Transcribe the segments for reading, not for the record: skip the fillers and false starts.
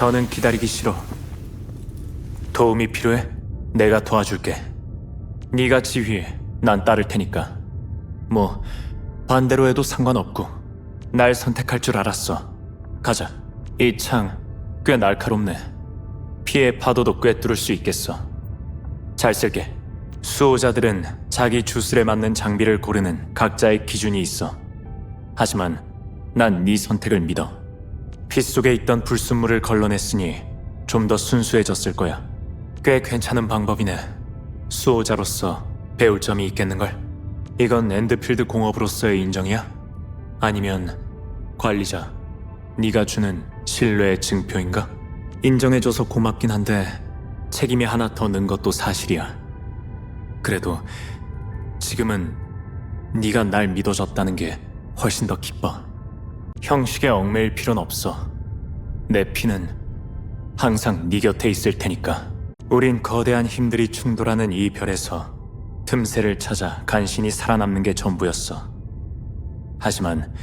더는 기다리기 싫어. 도움이 필요해? 내가 도와줄게. 네가 지휘해. 난 따를 테니까. 뭐 반대로 해도 상관없고. 날 선택할 줄 알았어. 가자. 이 창 꽤 날카롭네. 피해 파도도 꿰뚫을 수 있겠어. 잘 쓸게. 수호자들은 자기 주술에 맞는 장비를 고르는 각자의 기준이 있어. 하지만 난 네 선택을 믿어. 피 속에 있던 불순물을 걸러냈으니 좀 더 순수해졌을 거야. 꽤 괜찮은 방법이네. 수호자로서 배울 점이 있겠는걸? 이건 엔드필드 공업으로서의 인정이야? 아니면 관리자, 네가 주는 신뢰의 증표인가? 인정해줘서 고맙긴 한데 책임이 하나 더 는 것도 사실이야. 그래도 지금은 네가 날 믿어줬다는 게 훨씬 더 기뻐. 형식에 얽매일 필요는 없어. 내 피는 항상 네 곁에 있을 테니까. 우린 거대한 힘들이 충돌하는 이 별에서 틈새를 찾아 간신히 살아남는 게 전부였어. 하지만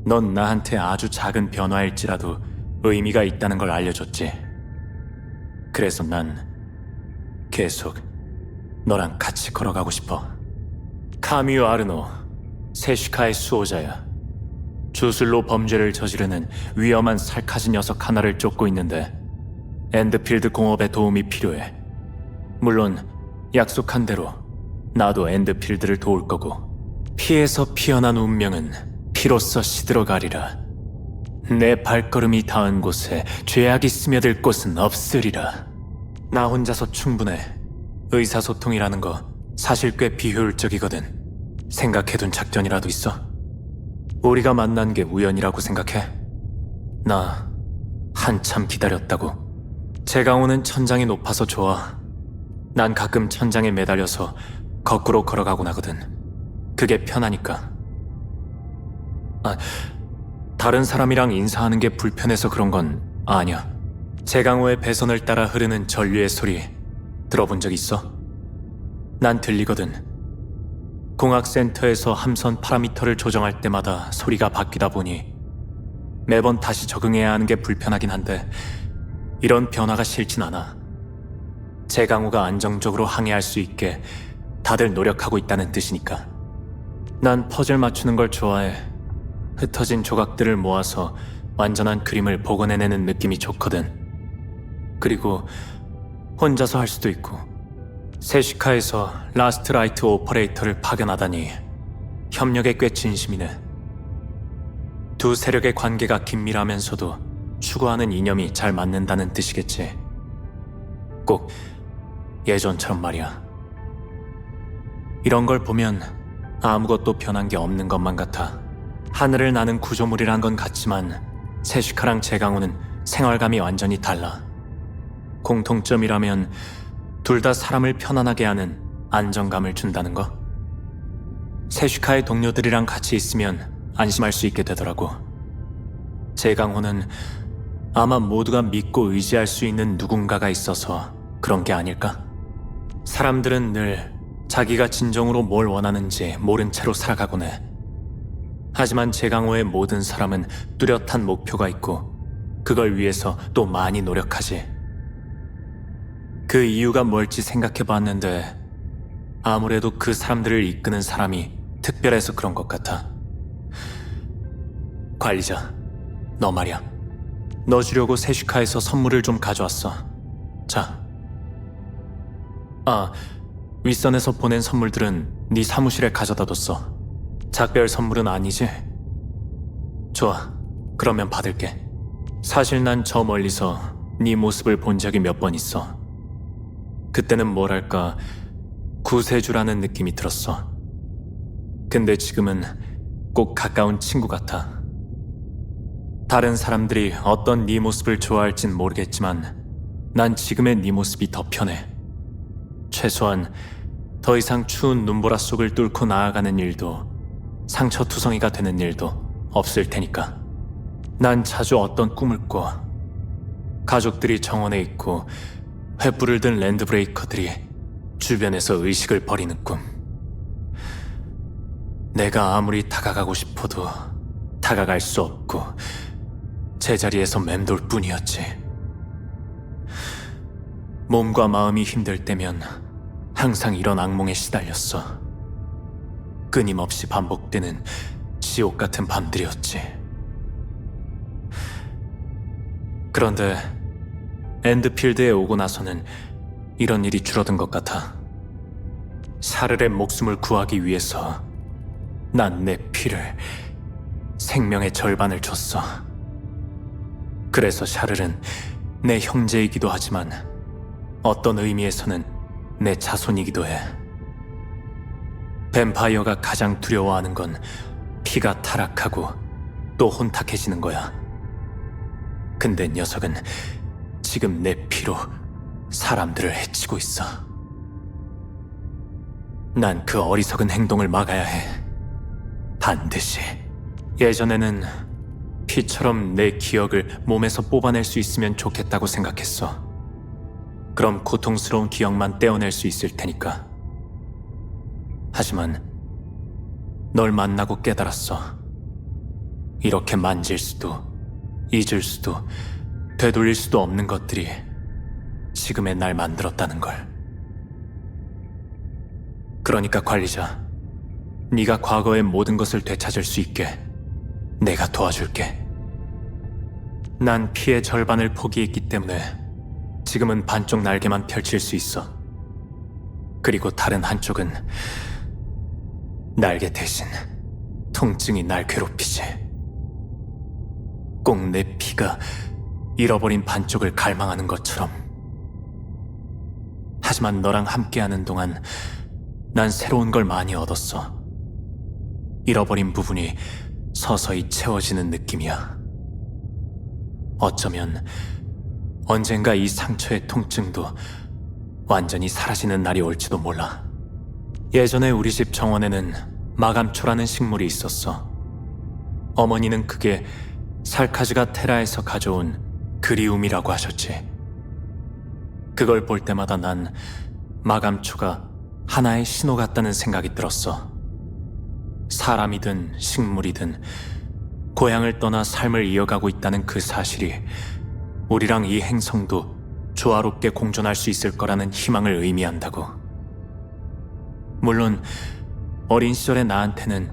넌 나한테 아주 작은 변화일지라도 의미가 있다는 걸 알려줬지. 그래서 난 계속 너랑 같이 걸어가고 싶어. 카뮤 아르노, 세시카의 수호자야. 주술로 범죄를 저지르는 위험한 살갗진 녀석 하나를 쫓고 있는데 엔드필드 공업에 도움이 필요해. 물론 약속한 대로 나도 엔드필드를 도울 거고. 피에서 피어난 운명은 피로써 시들어가리라. 내 발걸음이 닿은 곳에 죄악이 스며들 곳은 없으리라. 나 혼자서 충분해. 의사소통이라는 거 사실 꽤 비효율적이거든. 생각해둔 작전이라도 있어? 우리가 만난 게 우연이라고 생각해? 나 한참 기다렸다고. 제강호는 천장이 높아서 좋아. 난 가끔 천장에 매달려서 거꾸로 걸어가곤 하거든. 그게 편하니까. 다른 사람이랑 인사하는 게 불편해서 그런 건 아니야. 제강호의 배선을 따라 흐르는 전류의 소리 들어본 적 있어? 난 들리거든. 공학센터에서 함선 파라미터를 조정할 때마다 소리가 바뀌다 보니 매번 다시 적응해야 하는 게 불편하긴 한데 이런 변화가 싫진 않아. 제강호가 안정적으로 항해할 수 있게 다들 노력하고 있다는 뜻이니까. 난 퍼즐 맞추는 걸 좋아해. 흩어진 조각들을 모아서 완전한 그림을 복원해내는 느낌이 좋거든. 그리고 혼자서 할 수도 있고. 세시카에서 라스트 라이트 오퍼레이터를 파견하다니 협력에 꽤 진심이네. 두 세력의 관계가 긴밀하면서도 추구하는 이념이 잘 맞는다는 뜻이겠지. 꼭 예전처럼 말이야. 이런 걸 보면 아무것도 변한 게 없는 것만 같아. 하늘을 나는 구조물이란 건 같지만 세시카랑 제강호는 생활감이 완전히 달라. 공통점이라면 둘 다 사람을 편안하게 하는 안정감을 준다는 거. 세시카의 동료들이랑 같이 있으면 안심할 수 있게 되더라고. 제강호는 아마 모두가 믿고 의지할 수 있는 누군가가 있어서 그런 게 아닐까? 사람들은 늘 자기가 진정으로 뭘 원하는지 모른 채로 살아가곤 해. 하지만 제강호의 모든 사람은 뚜렷한 목표가 있고 그걸 위해서 또 많이 노력하지. 그 이유가 뭘지 생각해봤는데 아무래도 그 사람들을 이끄는 사람이 특별해서 그런 것 같아. 관리자, 너 말이야. 너 주려고 세시카에서 선물을 좀 가져왔어. 자. 윗선에서 보낸 선물들은 네 사무실에 가져다 뒀어. 작별 선물은 아니지? 좋아, 그러면 받을게. 사실 난 저 멀리서 네 모습을 본 적이 몇 번 있어. 그때는 뭐랄까 구세주라는 느낌이 들었어. 근데 지금은 꼭 가까운 친구 같아. 다른 사람들이 어떤 네 모습을 좋아할진 모르겠지만 난 지금의 네 모습이 더 편해. 최소한 더 이상 추운 눈보라 속을 뚫고 나아가는 일도 상처투성이가 되는 일도 없을 테니까. 난 자주 어떤 꿈을 꿔. 가족들이 정원에 있고 횃불을 든 랜드브레이커들이 주변에서 의식을 벌이는 꿈. 내가 아무리 다가가고 싶어도 다가갈 수 없고 제자리에서 맴돌 뿐이었지. 몸과 마음이 힘들 때면 항상 이런 악몽에 시달렸어. 끊임없이 반복되는 지옥 같은 밤들이었지. 그런데 엔드필드에 오고 나서는 이런 일이 줄어든 것 같아. 샤를의 목숨을 구하기 위해서 난 내 피를, 생명의 절반을 줬어. 그래서 샤를은 내 형제이기도 하지만 어떤 의미에서는 내 자손이기도 해. 뱀파이어가 가장 두려워하는 건 피가 타락하고 또 혼탁해지는 거야. 근데 녀석은 지금 내 피로 사람들을 해치고 있어. 난 그 어리석은 행동을 막아야 해. 반드시. 예전에는 피처럼 내 기억을 몸에서 뽑아낼 수 있으면 좋겠다고 생각했어. 그럼 고통스러운 기억만 떼어낼 수 있을 테니까. 하지만 널 만나고 깨달았어. 이렇게 만질 수도, 잊을 수도, 되돌릴 수도 없는 것들이 지금의 날 만들었다는 걸. 그러니까 관리자, 네가 과거의 모든 것을 되찾을 수 있게 내가 도와줄게. 난 피의 절반을 포기했기 때문에 지금은 반쪽 날개만 펼칠 수 있어. 그리고 다른 한쪽은 날개 대신 통증이 날 괴롭히지. 꼭 내 피가 잃어버린 반쪽을 갈망하는 것처럼. 하지만 너랑 함께하는 동안 난 새로운 걸 많이 얻었어. 잃어버린 부분이 서서히 채워지는 느낌이야. 어쩌면 언젠가 이 상처의 통증도 완전히 사라지는 날이 올지도 몰라. 예전에 우리 집 정원에는 마감초라는 식물이 있었어. 어머니는 그게 살카즈가 테라에서 가져온 그리움이라고 하셨지. 그걸 볼 때마다 난 마감초가 하나의 신호 같다는 생각이 들었어. 사람이든 식물이든 고향을 떠나 삶을 이어가고 있다는 그 사실이 우리랑 이 행성도 조화롭게 공존할 수 있을 거라는 희망을 의미한다고. 물론 어린 시절의 나한테는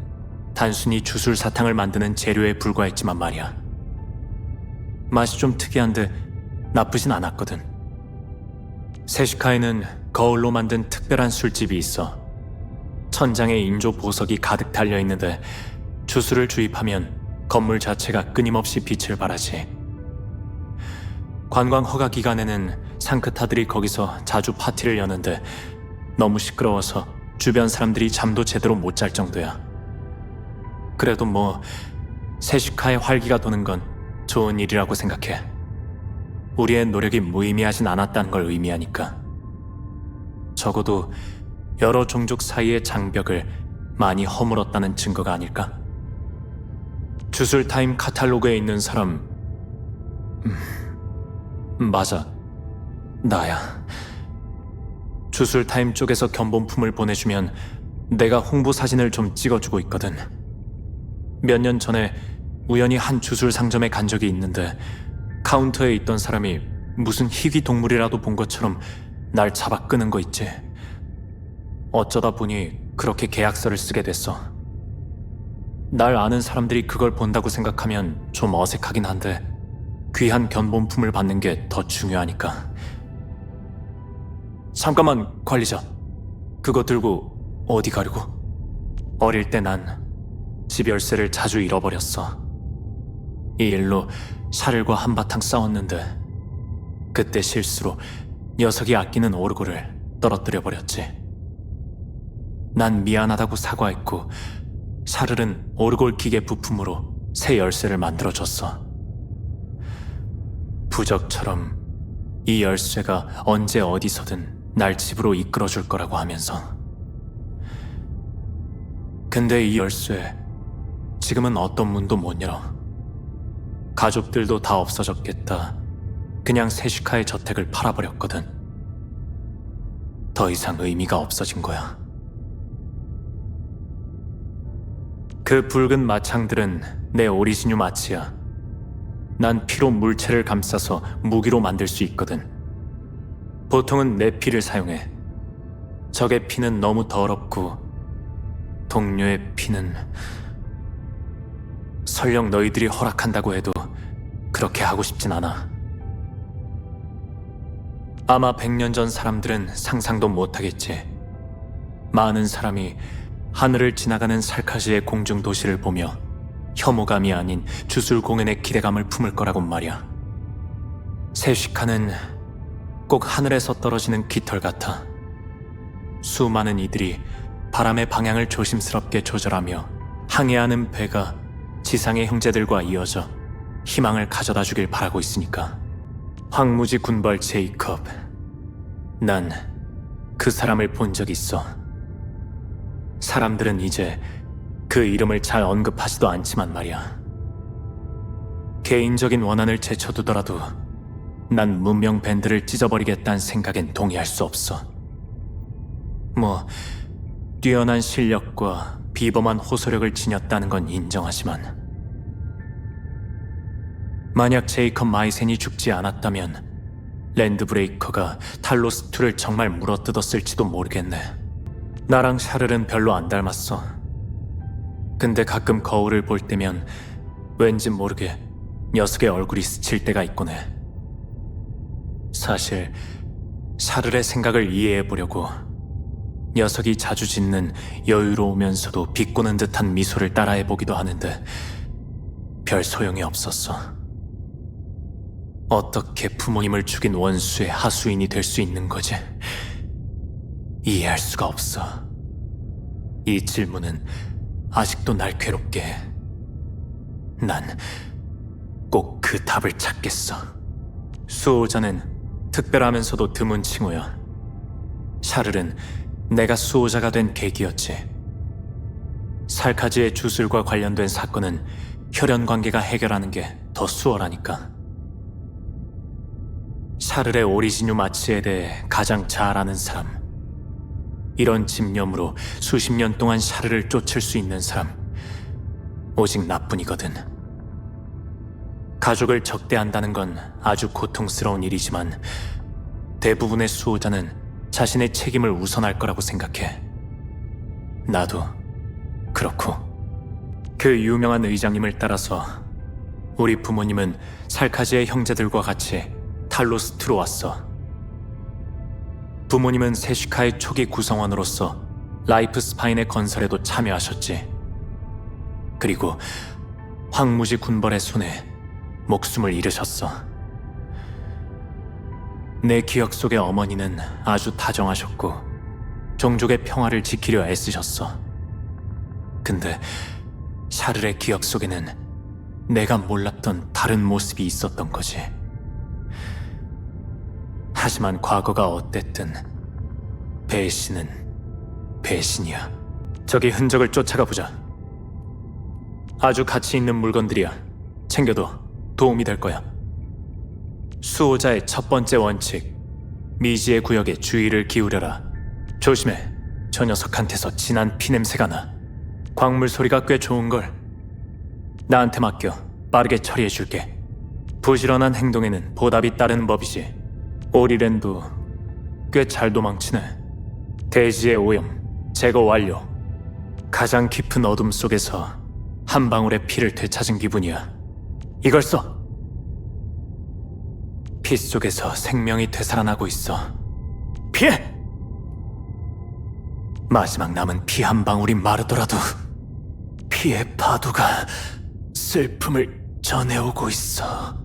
단순히 주술 사탕을 만드는 재료에 불과했지만 말이야. 맛이 좀 특이한데 나쁘진 않았거든. 세시카에는 거울로 만든 특별한 술집이 있어. 천장에 인조 보석이 가득 달려있는데 주술을 주입하면 건물 자체가 끊임없이 빛을 발하지. 관광 허가 기간에는 상크타들이 거기서 자주 파티를 여는데 너무 시끄러워서 주변 사람들이 잠도 제대로 못 잘 정도야. 그래도 뭐 세시카의 활기가 도는 건 좋은 일이라고 생각해. 우리의 노력이 무의미하진 않았다는 걸 의미하니까. 적어도 여러 종족 사이의 장벽을 많이 허물었다는 증거가 아닐까? 주술타임 카탈로그에 있는 사람... 맞아, 나야. 주술타임 쪽에서 견본품을 보내주면 내가 홍보 사진을 좀 찍어주고 있거든. 몇 년 전에 우연히 한 주술 상점에 간 적이 있는데 카운터에 있던 사람이 무슨 희귀 동물이라도 본 것처럼 날 잡아 끄는 거 있지. 어쩌다 보니 그렇게 계약서를 쓰게 됐어. 날 아는 사람들이 그걸 본다고 생각하면 좀 어색하긴 한데 귀한 견본품을 받는 게 더 중요하니까. 잠깐만, 관리자. 그거 들고 어디 가려고? 어릴 때 난 집 열쇠를 자주 잃어버렸어. 이 일로 샤를과 한바탕 싸웠는데 그때 실수로 녀석이 아끼는 오르골을 떨어뜨려버렸지. 난 미안하다고 사과했고 샤를은 오르골 기계 부품으로 새 열쇠를 만들어줬어. 부적처럼 이 열쇠가 언제 어디서든 날 집으로 이끌어줄 거라고 하면서. 근데 이 열쇠 지금은 어떤 문도 못 열어. 가족들도 다 없어졌겠다. 그냥 세시카의 저택을 팔아버렸거든. 더 이상 의미가 없어진 거야. 그 붉은 마창들은 내 오리지뉴 마치야. 난 피로 물체를 감싸서 무기로 만들 수 있거든. 보통은 내 피를 사용해. 적의 피는 너무 더럽고 동료의 피는 설령 너희들이 허락한다고 해도 그렇게 하고 싶진 않아. 아마 100년 전 사람들은 상상도 못하겠지. 많은 사람이 하늘을 지나가는 살카시의 공중 도시를 보며 혐오감이 아닌 주술 공연의 기대감을 품을 거라고 말이야. 세시카는 꼭 하늘에서 떨어지는 깃털 같아. 수많은 이들이 바람의 방향을 조심스럽게 조절하며 항해하는 배가 지상의 형제들과 이어져 희망을 가져다 주길 바라고 있으니까. 황무지 군벌 제이컵. 난 그 사람을 본 적 있어. 사람들은 이제 그 이름을 잘 언급하지도 않지만 말이야. 개인적인 원한을 제쳐두더라도 난 문명 밴드를 찢어버리겠다는 생각엔 동의할 수 없어. 뭐 뛰어난 실력과 비범한 호소력을 지녔다는 건 인정하지만 만약 제이컵 마이센이 죽지 않았다면 랜드브레이커가 탈로스2를 정말 물어뜯었을지도 모르겠네. 나랑 샤를은 별로 안 닮았어. 근데 가끔 거울을 볼 때면 왠지 모르게 녀석의 얼굴이 스칠 때가 있곤 해. 사실 샤를의 생각을 이해해보려고 녀석이 자주 짓는 여유로우면서도 비꼬는 듯한 미소를 따라해보기도 하는데 별 소용이 없었어. 어떻게 부모님을 죽인 원수의 하수인이 될 수 있는 거지? 이해할 수가 없어. 이 질문은 아직도 날 괴롭게 해. 난 꼭 그 답을 찾겠어. 수호자는 특별하면서도 드문 칭호야. 샤를은 내가 수호자가 된 계기였지. 살카지의 주술과 관련된 사건은 혈연 관계가 해결하는 게 더 수월하니까. 샤를의 오리지뉴 마치에 대해 가장 잘 아는 사람. 이런 집념으로 수십 년 동안 샤르를 쫓을 수 있는 사람. 오직 나뿐이거든. 가족을 적대한다는 건 아주 고통스러운 일이지만 대부분의 수호자는 자신의 책임을 우선할 거라고 생각해. 나도 그렇고. 그 유명한 의장님을 따라서 우리 부모님은 살카지의 형제들과 같이 탈로스2로 왔어. 부모님은 세시카의 초기 구성원으로서 라이프 스파인의 건설에도 참여하셨지. 그리고 황무지 군벌의 손에 목숨을 잃으셨어. 내 기억 속의 어머니는 아주 다정하셨고 종족의 평화를 지키려 애쓰셨어. 근데 샤를의 기억 속에는 내가 몰랐던 다른 모습이 있었던 거지. 하지만 과거가 어땠든 배신은 배신이야. 저기 흔적을 쫓아가 보자. 아주 가치 있는 물건들이야. 챙겨둬. 도움이 될 거야. 수호자의 첫 번째 원칙. 미지의 구역에 주의를 기울여라. 조심해. 저 녀석한테서 진한 피냄새가 나. 광물 소리가 꽤 좋은걸. 나한테 맡겨. 빠르게 처리해줄게. 부지런한 행동에는 보답이 따르는 법이지. 오리랜도 꽤 잘 도망치네. 대지의 오염 제거 완료. 가장 깊은 어둠 속에서 한 방울의 피를 되찾은 기분이야. 이걸 써. 피 속에서 생명이 되살아나고 있어. 피해! 마지막 남은 피 한 방울이 마르더라도 피의 파도가 슬픔을 전해오고 있어.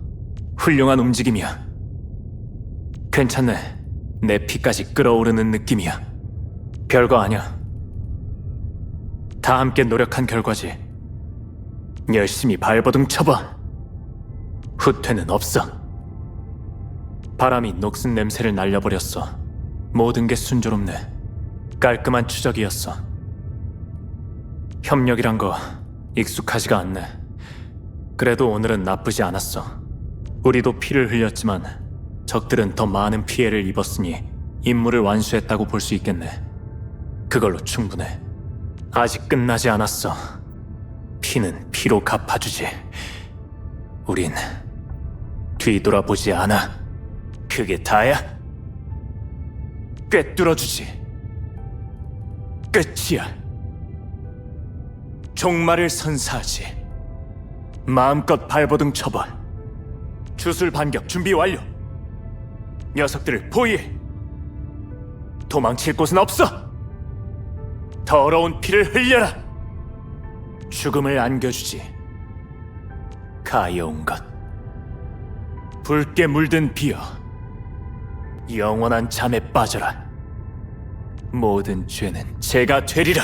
훌륭한 움직임이야. 괜찮네. 내 피까지 끓어오르는 느낌이야. 별거 아니야. 다 함께 노력한 결과지. 열심히 발버둥 쳐봐. 후퇴는 없어. 바람이 녹슨 냄새를 날려버렸어. 모든 게 순조롭네. 깔끔한 추적이었어. 협력이란 거 익숙하지가 않네. 그래도 오늘은 나쁘지 않았어. 우리도 피를 흘렸지만 적들은 더 많은 피해를 입었으니 임무를 완수했다고 볼 수 있겠네. 그걸로 충분해. 아직 끝나지 않았어. 피는 피로 갚아주지. 우린 뒤돌아보지 않아. 그게 다야. 꿰뚫어주지. 끝이야. 종말을 선사하지. 마음껏 발버둥 쳐봐. 주술 반격 준비 완료. 녀석들을 포위해. 도망칠 곳은 없어. 더러운 피를 흘려라. 죽음을 안겨주지. 가여운 것. 붉게 물든 비어. 영원한 잠에 빠져라. 모든 죄는 제가 되리라.